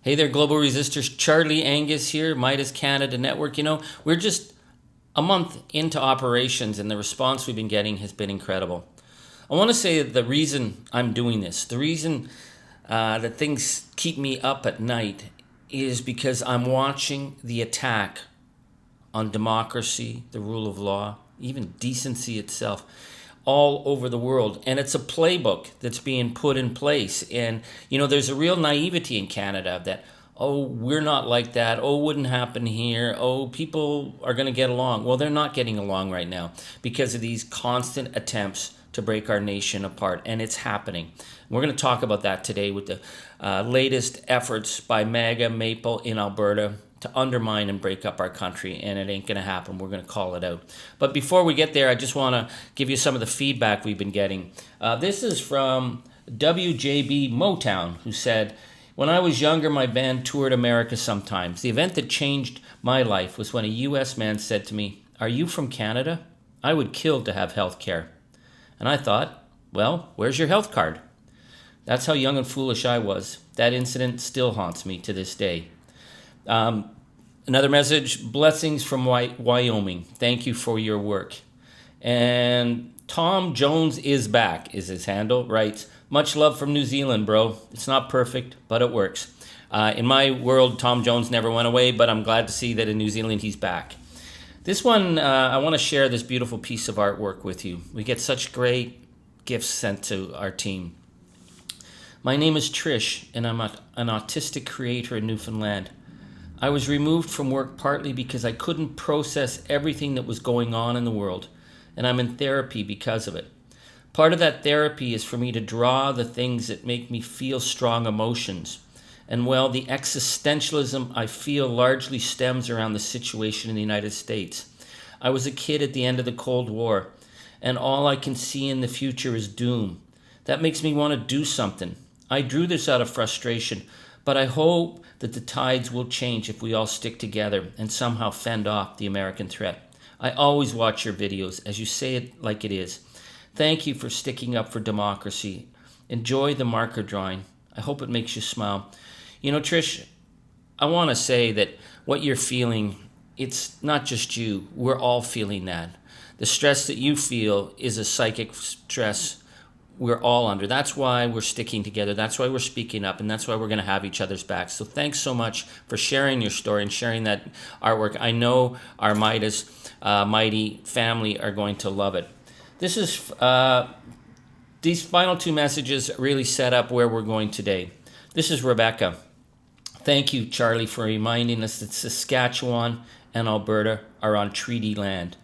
Hey there, Global Resistors. Charlie Angus here, Meidas Canada Network. We're just a month into operations and the response we've been getting has been incredible. I want to say that the reason I'm doing this, the reason that things keep me up at night is because I'm watching the attack on democracy, the rule of law, even decency itself, all over the world. And it's a playbook that's being put in place. And, there's a real naivety in Canada that, oh, we're not like that. Oh, wouldn't happen here. Oh, people are going to get along. Well, they're not getting along right now because of these constant attempts to break our nation apart. And it's happening. We're going to talk about that today with the latest efforts by MAGA Maple in Alberta to undermine and break up our country, and it ain't going to happen. We're going to call it out. But before we get there, I just want to give you some of the feedback we've been getting. This is from WJB Motown, who said, "When I was younger, my band toured America sometimes. The event that changed my life was when a U.S. man said to me, 'Are you from Canada? I would kill to have health care.' And I thought, well, where's your health card?" That's how young and foolish I was. That incident still haunts me to this day. Another message, blessings from Wyoming. Thank you for your work. And Tom Jones is back, is his handle, writes, "Much love from New Zealand, bro. It's not perfect, but it works." In my world, Tom Jones never went away, but I'm glad to see that in New Zealand he's back. This one, I want to share this beautiful piece of artwork with you. We get such great gifts sent to our team. "My name is Trish, and I'm an autistic creator in Newfoundland. I was removed from work partly because I couldn't process everything that was going on in the world, and I'm in therapy because of it. Part of that therapy is for me to draw the things that make me feel strong emotions. And well, the existentialism I feel largely stems around the situation in the United States. I was a kid at the end of the Cold War, and all I can see in the future is doom. That makes me want to do something. I drew this out of frustration, but I hope that the tides will change if we all stick together and somehow fend off the American threat. I always watch your videos as you say it like it is. Thank you for sticking up for democracy. Enjoy the marker drawing. I hope it makes you smile." Trish, I want to say that what you're feeling, it's not just you. We're all feeling that. The stress that you feel is a psychic stress we're all under. That's why we're sticking together. That's why we're speaking up, and that's why we're going to have each other's backs. So thanks so much for sharing your story and sharing that artwork. I know our Meidas Mighty family are going to love it. This is these final two messages really set up where we're going today. This is Rebecca. "Thank you, Charlie, for reminding us that Saskatchewan and Alberta are on treaty land.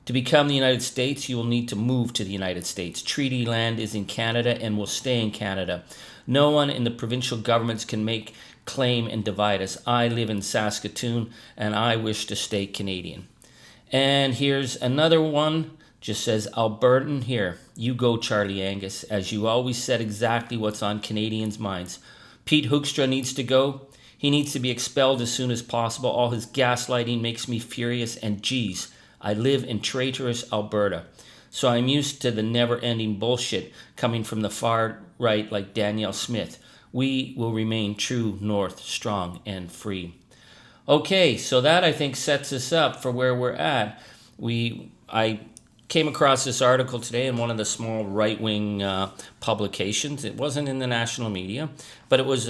To become the United States, you will need to move to the United States. Treaty land is in Canada and will stay in Canada. No one in the provincial governments can make claim and divide us. I live in Saskatoon, and I wish to stay Canadian." And here's another one, just says, "Albertan here. You go, Charlie Angus, as you always said exactly what's on Canadians' minds. Pete Hoekstra needs to go. He needs to be expelled as soon as possible. All his gaslighting makes me furious, and geez, I live in Traitors, Alberta, so I'm used to the never-ending bullshit coming from the far right like Danielle Smith. We will remain true north, strong and free." Okay, so that I think sets us up for where we're at. I came across this article today in one of the small right-wing publications. It wasn't in the national media, but it was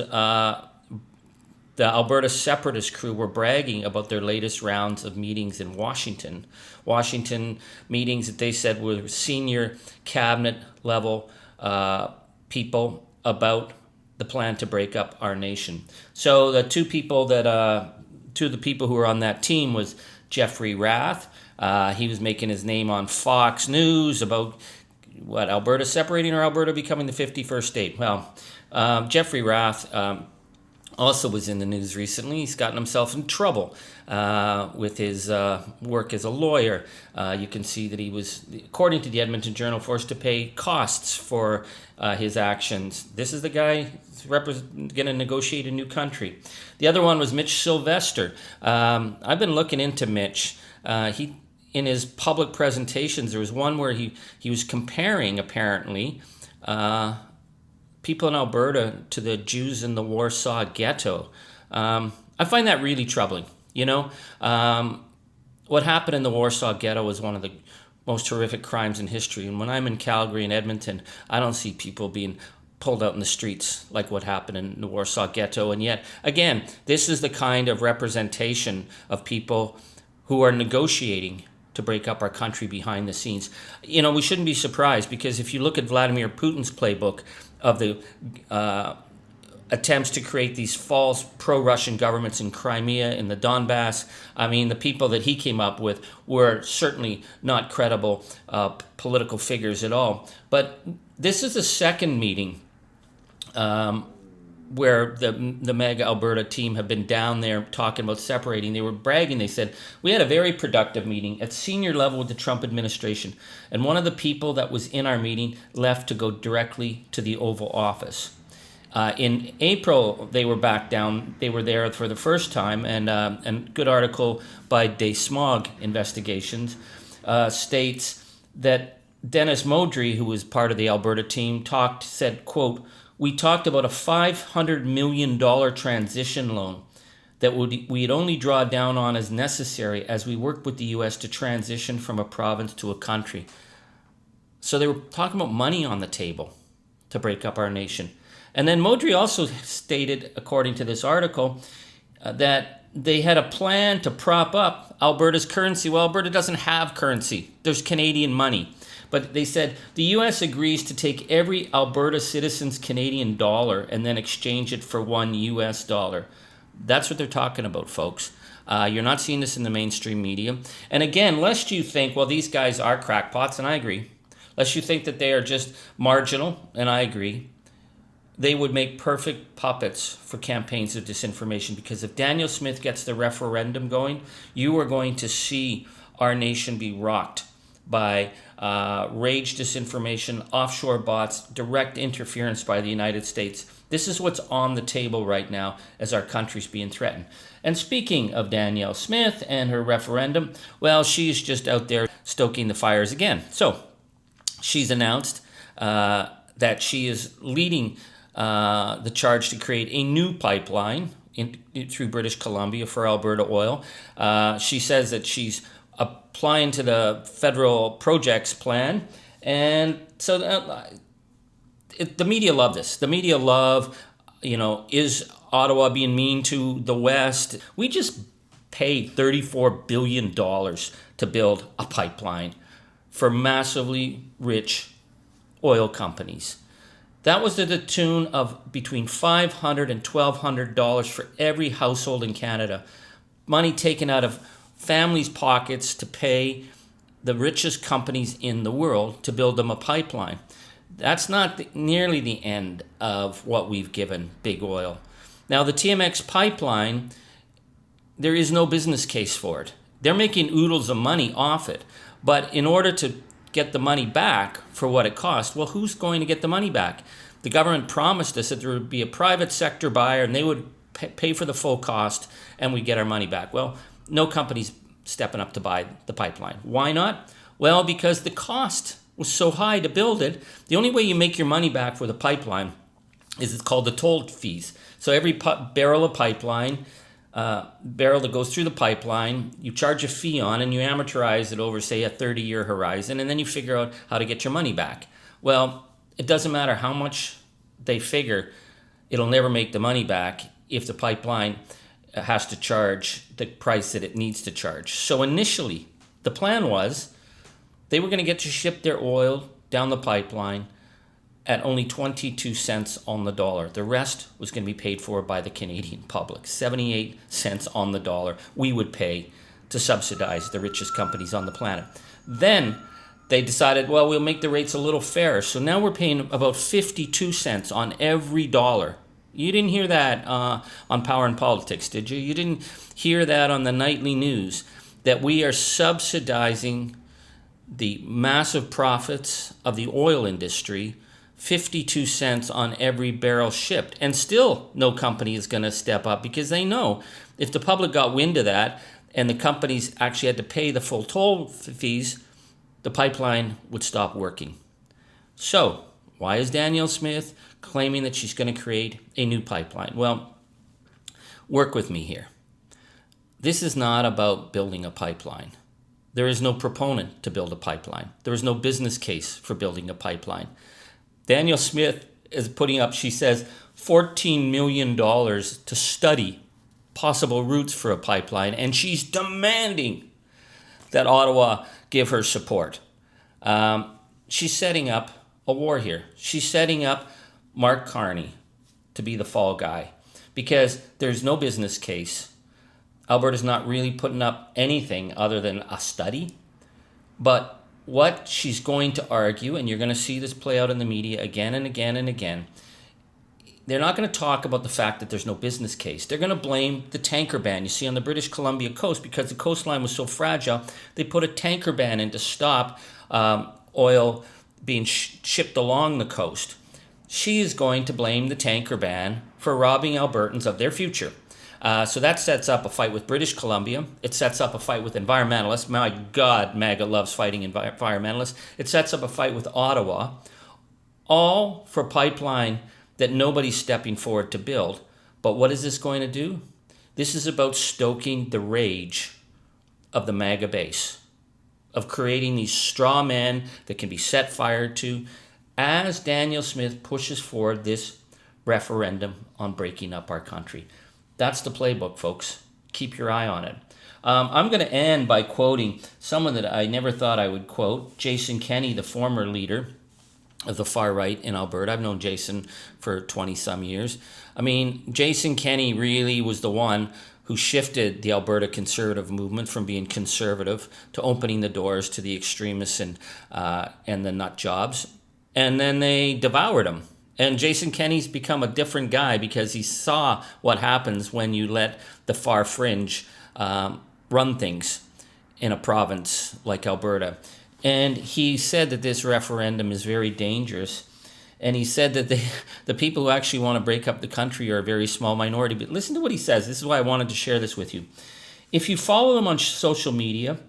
the Alberta separatist crew were bragging about their latest rounds of meetings in Washington. Washington meetings that they said were senior cabinet level people about the plan to break up our nation. So the two of the people who were on that team was Jeffrey Rath. He was making his name on Fox News about Alberta separating or Alberta becoming the 51st state. Well, Jeffrey Rath also was in the news recently. He's gotten himself in trouble with his work as a lawyer. You can see that he was, according to the Edmonton Journal, forced to pay costs for his actions. This is the guy going to negotiate a new country. The other one was Mitch Sylvester. I've been looking into Mitch. In his public presentations, there was one where he was comparing, apparently, people in Alberta to the Jews in the Warsaw Ghetto. I find that really troubling. What happened in the Warsaw Ghetto was one of the most horrific crimes in history. And when I'm in Calgary and Edmonton, I don't see people being pulled out in the streets like what happened in the Warsaw Ghetto. And yet, again, this is the kind of representation of people who are negotiating to break up our country behind the scenes. We shouldn't be surprised, because if you look at Vladimir Putin's playbook of the attempts to create these false pro-Russian governments in Crimea, in the Donbass, the people that he came up with were certainly not credible political figures at all. But this is the second meeting where the MAGA Alberta team have been down there talking about separating. They were bragging. They said, we had a very productive meeting at senior level with the Trump administration. And one of the people that was in our meeting left to go directly to the Oval Office. In April, they were back down. They were there for the first time, and good article by De Smog Investigations states that Dennis Modry, who was part of the Alberta team, said, quote, we talked about a $500 million transition loan that we'd only draw down on as necessary as we worked with the U.S. to transition from a province to a country. So they were talking about money on the table to break up our nation. And then Modry also stated, according to this article, that they had a plan to prop up Alberta's currency. Well, Alberta doesn't have currency. There's Canadian money. But they said the U.S. agrees to take every Alberta citizen's Canadian dollar and then exchange it for one U.S. dollar. That's what they're talking about, folks. You're not seeing this in the mainstream media. And again, lest you think, well, these guys are crackpots, and I agree. Lest you think that they are just marginal, and I agree. They would make perfect puppets for campaigns of disinformation, because if Danielle Smith gets the referendum going, you are going to see our nation be rocked by rage disinformation, offshore bots, direct interference by the United States. This is what's on the table right now as our country's being threatened. And speaking of Danielle Smith and her referendum, well, she's just out there stoking the fires again. So she's announced that she is leading the charge to create a new pipeline through British Columbia for Alberta oil. She says that she's applying to the federal projects plan. And so the media love this. The media love, is Ottawa being mean to the West? We just paid $34 billion to build a pipeline for massively rich oil companies. That was to the tune of between $500 and $1,200 for every household in Canada. Money taken out of families' pockets to pay the richest companies in the world to build them a pipeline. That's not nearly the end of what we've given big oil. Now, the TMX pipeline, there is no business case for it. They're making oodles of money off it. But in order to get the money back for what it cost, well, who's going to get the money back? The government promised us that there would be a private sector buyer and they would pay for the full cost and we'd get our money back. Well, no company's stepping up to buy the pipeline. Why not? Well, because the cost was so high to build it. The only way you make your money back for the pipeline is it's called the toll fees. So every barrel of pipeline, barrel that goes through the pipeline, you charge a fee on and you amortize it over, say, a 30-year horizon, and then you figure out how to get your money back. Well, it doesn't matter how much they figure, it'll never make the money back if the pipeline has to charge the price that it needs to charge. So initially, the plan was they were going to get to ship their oil down the pipeline at only 22 cents on the dollar. The rest was going to be paid for by the Canadian public. 78 cents on the dollar we would pay to subsidize the richest companies on the planet. Then they decided, well, we'll make the rates a little fairer. So now we're paying about 52 cents on every dollar. You didn't hear that on Power and Politics, did you? You didn't hear that on the nightly news, that we are subsidizing the massive profits of the oil industry, 52 cents on every barrel shipped. And still no company is going to step up, because they know if the public got wind of that and the companies actually had to pay the full toll fees, the pipeline would stop working. So why is Danielle Smith claiming that she's going to create a new pipeline? Well, work with me here. This is not about building a pipeline. There is no proponent to build a pipeline. There is no business case for building a pipeline. Danielle Smith is putting up, she says, $14 million to study possible routes for a pipeline, and she's demanding that Ottawa give her support. She's setting up a war here. She's setting up Mark Carney to be the fall guy because there's no business case. Alberta's not really putting up anything other than a study. But what she's going to argue, and you're going to see this play out in the media again and again and again, they're not going to talk about the fact that there's no business case. They're going to blame the tanker ban. You see, on the British Columbia coast, because the coastline was so fragile, they put a tanker ban in to stop oil being shipped along the coast. She is going to blame the tanker ban for robbing Albertans of their future. So that sets up a fight with British Columbia. It sets up a fight with environmentalists. My God, MAGA loves fighting environmentalists. It sets up a fight with Ottawa, all for a pipeline that nobody's stepping forward to build. But what is this going to do? This is about stoking the rage of the MAGA base, of creating these straw men that can be set fire to as Danielle Smith pushes forward this referendum on breaking up our country. That's the playbook, folks. Keep your eye on it. I'm going to end by quoting someone that I never thought I would quote, Jason Kenney, the former leader of the far right in Alberta. I've known Jason for 20-some years. I mean, Jason Kenney really was the one who shifted the Alberta conservative movement from being conservative to opening the doors to the extremists and the nut jobs. And then they devoured him. And Jason Kenney's become a different guy because he saw what happens when you let the far fringe run things in a province like Alberta. And he said that this referendum is very dangerous. And he said that the people who actually want to break up the country are a very small minority. But listen to what he says. This is why I wanted to share this with you. If you follow them on social media,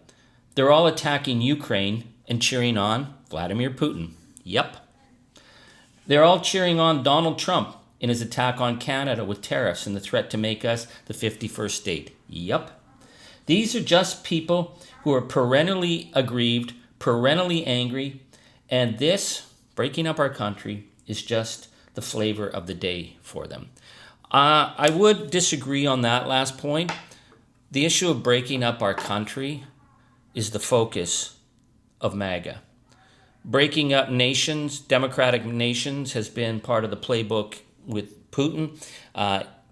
they're all attacking Ukraine and cheering on Vladimir Putin. Yep. They're all cheering on Donald Trump in his attack on Canada with tariffs and the threat to make us the 51st state. Yep. These are just people who are perennially aggrieved, perennially angry, and this, breaking up our country, is just the flavor of the day for them. I would disagree on that last point. The issue of breaking up our country is the focus of MAGA. Breaking up nations, democratic nations, has been part of the playbook with Putin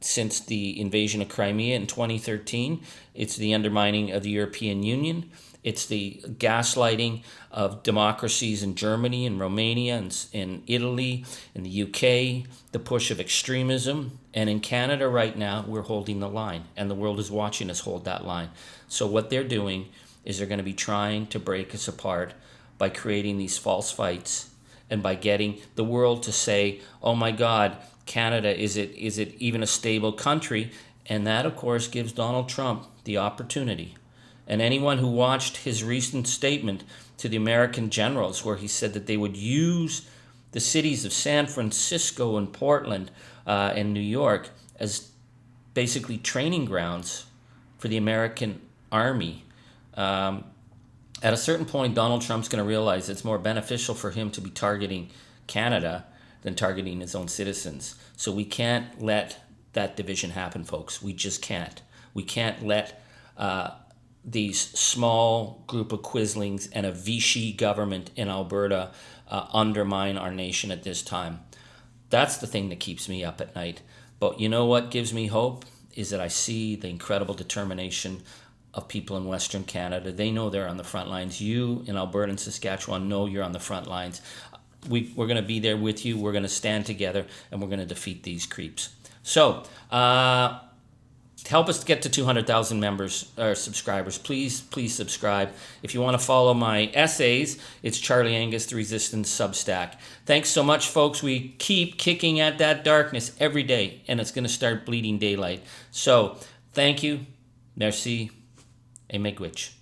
since the invasion of Crimea in 2013. It's the undermining of the European Union. It's the gaslighting of democracies in Germany and Romania and in Italy, in the UK, the push of extremism. And in Canada right now, we're holding the line, and the world is watching us hold that line. So what they're doing is they're going to be trying to break us apart by creating these false fights and by getting the world to say, oh my God, Canada, is it even a stable country? And that, of course, gives Donald Trump the opportunity. And anyone who watched his recent statement to the American generals where he said that they would use the cities of San Francisco and Portland and New York as basically training grounds for the American army, at a certain point, Donald Trump's going to realize it's more beneficial for him to be targeting Canada than targeting his own citizens. So we can't let that division happen, folks. We just can't. We can't let these small group of quislings and a Vichy government in Alberta undermine our nation at this time. That's the thing that keeps me up at night. But you know what gives me hope is that I see the incredible determination of people in Western Canada. They know they're on the front lines. You in Alberta and Saskatchewan know you're on the front lines. We're going to be there with you. We're going to stand together, and we're going to defeat these creeps. So, help us get to 200,000 members or subscribers. Please subscribe. If you want to follow my essays, it's Charlie Angus, The Resistance Substack. Thanks so much, folks. We keep kicking at that darkness every day, and it's going to start bleeding daylight. So, thank you. Merci. Et miigwech.